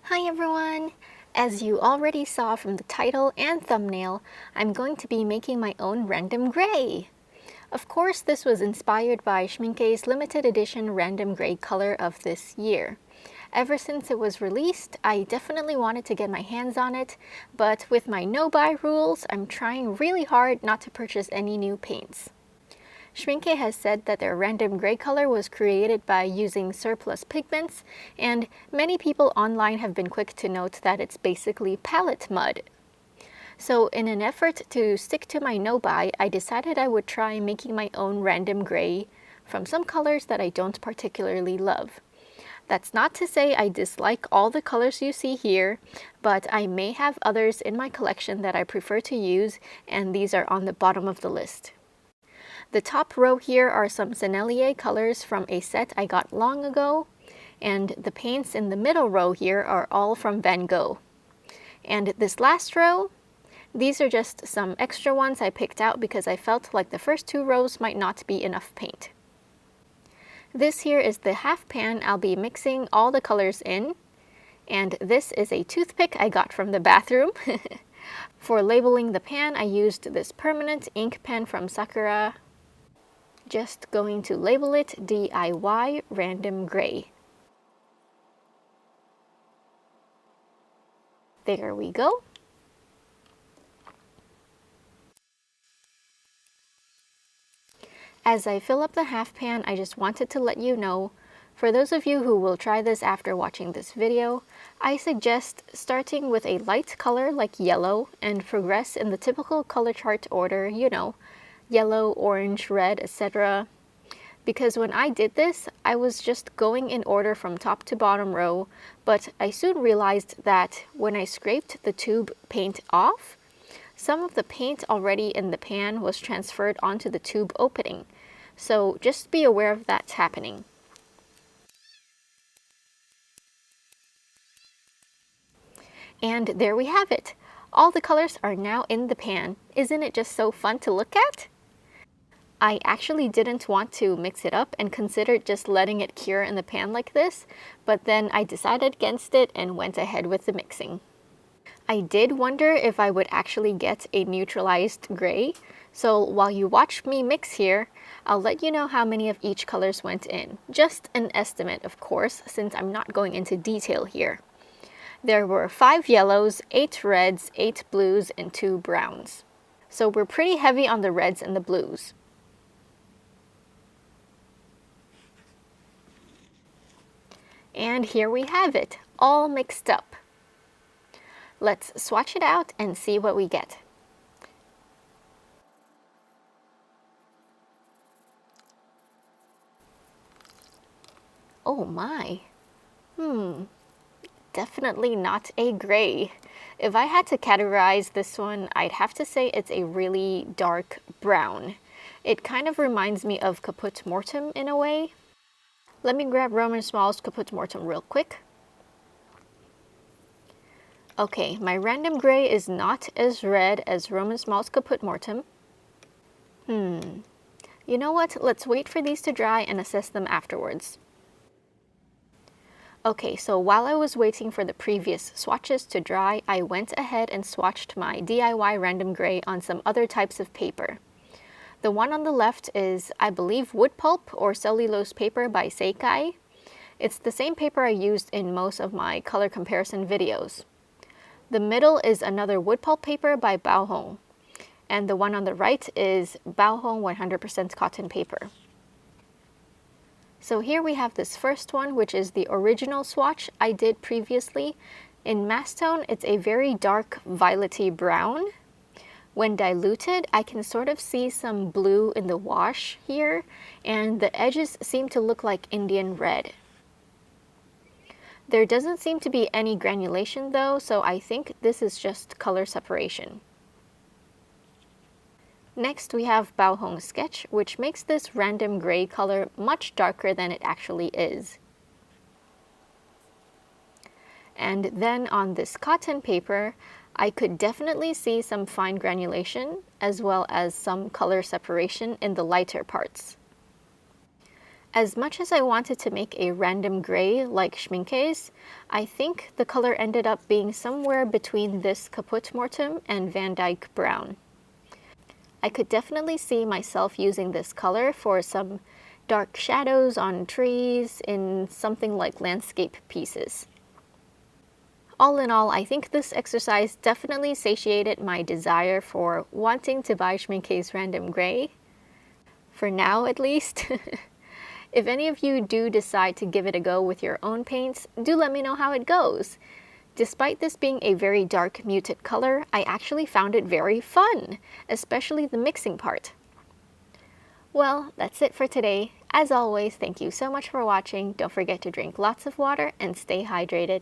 Hi everyone! As you already saw from the title and thumbnail, I'm going to be making my own random gray. Of course, this was inspired by Schmincke's limited edition random gray color of this year. Ever since it was released, I definitely wanted to get my hands on it, but with my no-buy rules, I'm trying really hard not to purchase any new paints. Schmincke has said that their random gray color was created by using surplus pigments, and many people online have been quick to note that it's basically palette mud. So in an effort to stick to my no-buy, I decided I would try making my own random gray from some colors that I don't particularly love. That's not to say I dislike all the colors you see here, but I may have others in my collection that I prefer to use, and these are on the bottom of the list. The top row here are some Sennelier colors from a set I got long ago, and the paints in the middle row here are all from Van Gogh. And this last row, these are just some extra ones I picked out because I felt like the first two rows might not be enough paint. This here is the half pan I'll be mixing all the colors in, and this is a toothpick I got from the bathroom. For labeling the pan, I used this permanent ink pen from Sakura. Just going to label it DIY Random Gray. There we go. As I fill up the half pan, I just wanted to let you know, for those of you who will try this after watching this video, I suggest starting with a light color like yellow and progress in the typical color chart order, you know, yellow, orange, red, etc. Because when I did this, I was just going in order from top to bottom row, but I soon realized that when I scraped the tube paint off, some of the paint already in the pan was transferred onto the tube opening, so just be aware of that happening. And there we have it! All the colors are now in the pan. Isn't it just so fun to look at? I actually didn't want to mix it up and considered just letting it cure in the pan like this, but then I decided against it and went ahead with the mixing. I did wonder if I would actually get a neutralized gray, so while you watch me mix here, I'll let you know how many of each colors went in. Just an estimate, of course, since I'm not going into detail here. There were 5 yellows, 8 reds, 8 blues, and 2 browns. So we're pretty heavy on the reds and the blues. And here we have it, all mixed up. Let's swatch it out and see what we get. Oh my. Definitely not a gray. If I had to categorize this one, I'd have to say it's a really dark brown. It kind of reminds me of Caput Mortem in a way. Let me grab Roman Small's Caput Mortem real quick. Okay, my random gray is not as red as Roman Small's Caput Mortem. You know what? Let's wait for these to dry and assess them afterwards. Okay, so while I was waiting for the previous swatches to dry, I went ahead and swatched my DIY random gray on some other types of paper. The one on the left is, I believe, wood pulp or cellulose paper by Seikai. It's the same paper I used in most of my color comparison videos. The middle is another wood pulp paper by Baohong, and the one on the right is Baohong 100% cotton paper. So here we have this first one, which is the original swatch I did previously. In mass tone, it's a very dark violety brown. When diluted, I can sort of see some blue in the wash here, and the edges seem to look like Indian red. There doesn't seem to be any granulation though, so I think this is just color separation. Next we have Baohong Sketch, which makes this random gray color much darker than it actually is. And then on this cotton paper, I could definitely see some fine granulation, as well as some color separation in the lighter parts. As much as I wanted to make a random gray like Schmincke's, I think the color ended up being somewhere between this Caput Mortuum and Van Dyke Brown. I could definitely see myself using this color for some dark shadows on trees in something like landscape pieces. All in all, I think this exercise definitely satiated my desire for wanting to buy Schmincke's Random Grey. For now, at least. If any of you do decide to give it a go with your own paints, do let me know how it goes. Despite this being a very dark muted color, I actually found it very fun, especially the mixing part. Well, that's it for today. As always, thank you so much for watching. Don't forget to drink lots of water and stay hydrated.